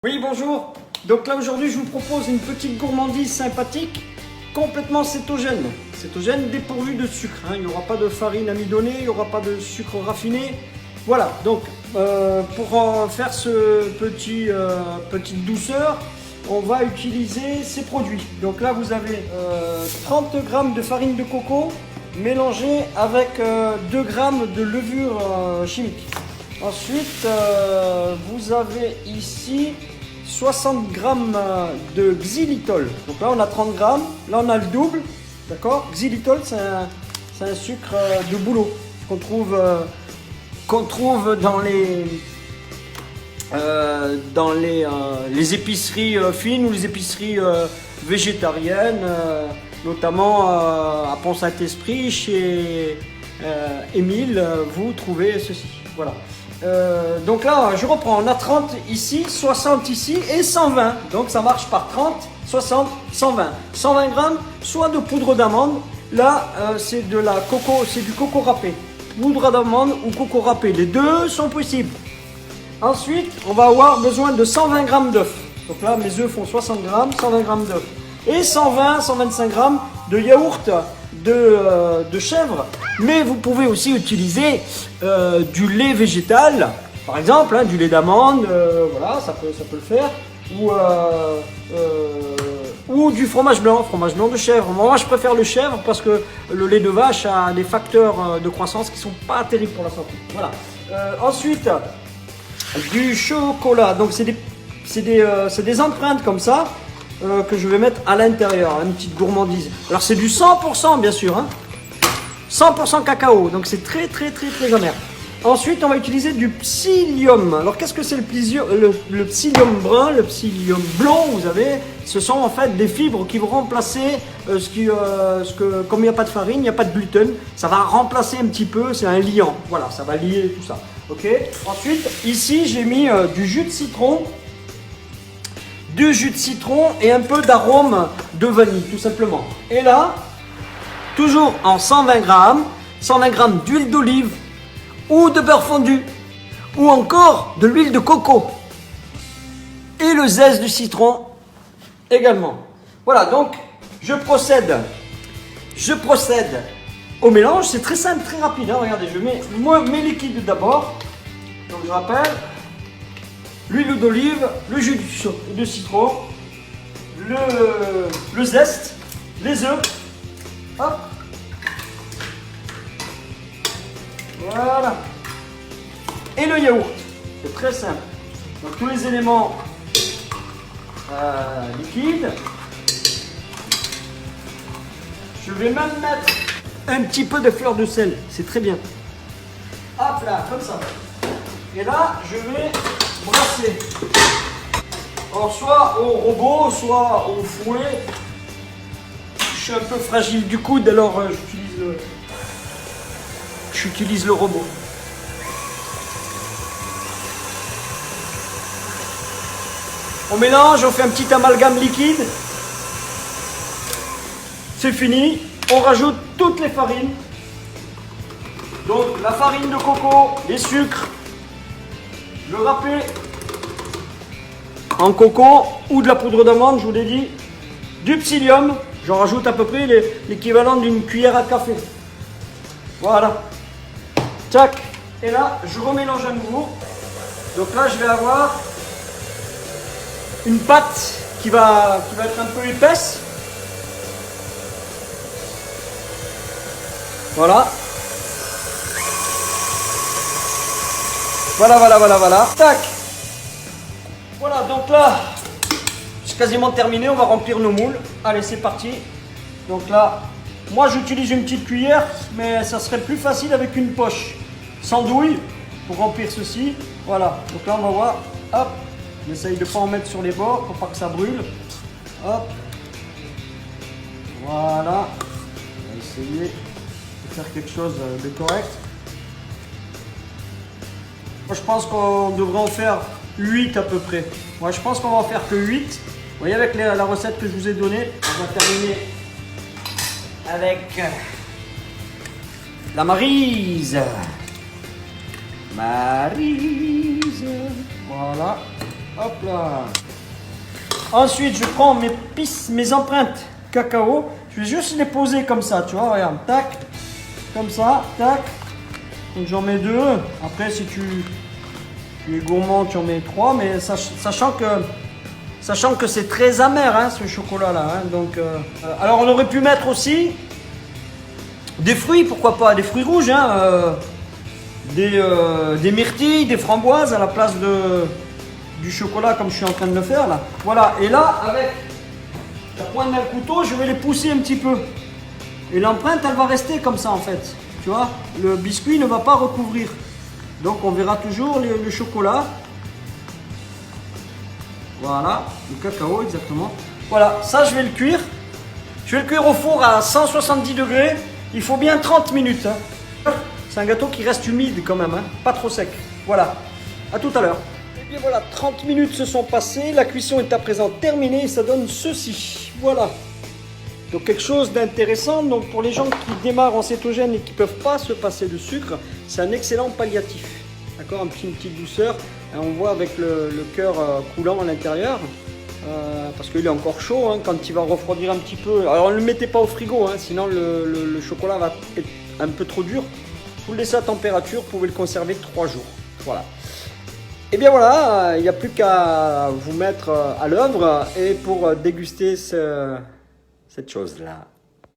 Oui, bonjour. Donc là, aujourd'hui, je vous propose une petite gourmandise sympathique, complètement cétogène. Cétogène dépourvu de sucre. Il n'y aura pas de farine amidonnée, il n'y aura pas de sucre raffiné. Voilà, donc pour faire ce petite douceur, on va utiliser ces produits. Donc là, vous avez 30 g de farine de coco mélangée avec 2 g de levure chimique. Ensuite, vous avez ici 60 g de xylitol. Donc là, on a 30 g. Là, on a le double. D'accord? Xylitol, c'est un sucre de bouleau qu'on trouve dans les épiceries fines ou les épiceries végétariennes, notamment à Pont-Saint-Esprit, chez Émile, vous trouvez ceci. Voilà. Donc là, je reprends, on a 30 ici, 60 ici et 120. Donc ça marche par 30, 60, 120. 120 grammes, soit de poudre d'amande. Là, c'est de la coco, c'est du coco râpé. Poudre d'amande ou coco râpé, les deux sont possibles. Ensuite, on va avoir besoin de 120 grammes d'œufs. Donc là, mes œufs font 60 grammes, 120 grammes d'œufs. Et 120, 125 grammes de yaourt de chèvre. Mais vous pouvez aussi utiliser du lait végétal, par exemple, du lait d'amande, voilà, ça peut le faire. Ou du fromage blanc de chèvre. Moi, je préfère le chèvre parce que le lait de vache a des facteurs de croissance qui ne sont pas terribles pour la santé. Voilà. Ensuite, du chocolat. Donc, c'est des empreintes comme ça que je vais mettre à l'intérieur, une petite gourmandise. Alors, c'est du 100% bien sûr, 100% cacao. Donc, c'est très amer. Ensuite, on va utiliser du psyllium. Alors, qu'est-ce que c'est le psyllium brun, le psyllium blanc, vous avez? Ce sont en fait des fibres qui vont remplacer comme il n'y a pas de farine, il n'y a pas de gluten, ça va remplacer un petit peu, c'est un liant. Voilà, ça va lier tout ça. Ok. Ensuite, ici, j'ai mis du jus de citron et un peu d'arôme de vanille, tout simplement. Et là, toujours en 120 grammes d'huile d'olive, ou de beurre fondu, ou encore de l'huile de coco, et le zeste du citron également. Voilà, donc je procède au mélange. C'est très simple, très rapide. Regardez, je mets mes liquides d'abord. Donc je rappelle, l'huile d'olive, le jus de citron, le zeste, les œufs. Hop. Voilà. Et le yaourt. C'est très simple. Donc tous les éléments liquides. Je vais même mettre un petit peu de fleur de sel. C'est très bien. Hop là, comme ça. Et là, je vais brasser. Alors, soit au robot, soit au fouet. Je suis un peu fragile du coude, alors j'utilise le robot. On mélange, on fait un petit amalgame liquide. C'est fini. On rajoute toutes les farines. Donc la farine de coco, les sucres, le râpé en coco ou de la poudre d'amande, je vous l'ai dit, du psyllium. J'en rajoute à peu près l'équivalent d'une cuillère à café. Voilà. Tac. Et là, je remélange à nouveau. Donc là, je vais avoir une pâte qui va être un peu épaisse. Voilà. Voilà. Tac. Voilà, donc là, c'est quasiment terminé. On va remplir nos moules. Allez, c'est parti. Donc là, moi j'utilise une petite cuillère, mais ça serait plus facile avec une poche sans douille pour remplir ceci. Voilà, donc là on va voir. Hop, j'essaye de ne pas en mettre sur les bords pour pas que ça brûle. Hop, voilà. On va essayer de faire quelque chose de correct. Moi je pense qu'on devrait en faire 8 à peu près. Moi je pense qu'on va en faire que 8. Vous voyez, avec la recette que je vous ai donnée, on va terminer avec la Maryse. Voilà. Hop là. Ensuite, je prends mes empreintes cacao. Je vais juste les poser comme ça, tu vois, regarde. Tac, comme ça, tac. Donc j'en mets 2. Après, si tu es gourmand, tu en mets 3. Mais sachant que c'est très amer, hein, ce chocolat-là. Hein, donc, alors, on aurait pu mettre aussi des fruits, pourquoi pas, des fruits rouges, hein, des myrtilles, des framboises à la place du chocolat comme je suis en train de le faire là. Voilà, et là, avec la pointe d'un couteau, je vais les pousser un petit peu. Et l'empreinte, elle va rester comme ça en fait. Tu vois, le biscuit ne va pas recouvrir. Donc on verra toujours le chocolat. Voilà, le cacao exactement. Voilà, ça je vais le cuire. Je vais le cuire au four à 170 degrés. Il faut bien 30 minutes. Hein. C'est un gâteau qui reste humide quand même, hein. Pas trop sec. Voilà, à tout à l'heure. Et bien voilà, 30 minutes se sont passées. La cuisson est à présent terminée et ça donne ceci. Voilà. Donc quelque chose d'intéressant, donc pour les gens qui démarrent en cétogène et qui ne peuvent pas se passer de sucre, c'est un excellent palliatif. D'accord, une petite douceur. Et on voit avec le cœur coulant à l'intérieur, parce qu'il est encore chaud, hein, quand il va refroidir un petit peu. Alors ne le mettez pas au frigo, hein, sinon le chocolat va être un peu trop dur. Vous le laissez à température, vous pouvez le conserver 3 jours. Voilà. Et bien voilà, il n'y a plus qu'à vous mettre à l'œuvre et pour déguster cette chose-là.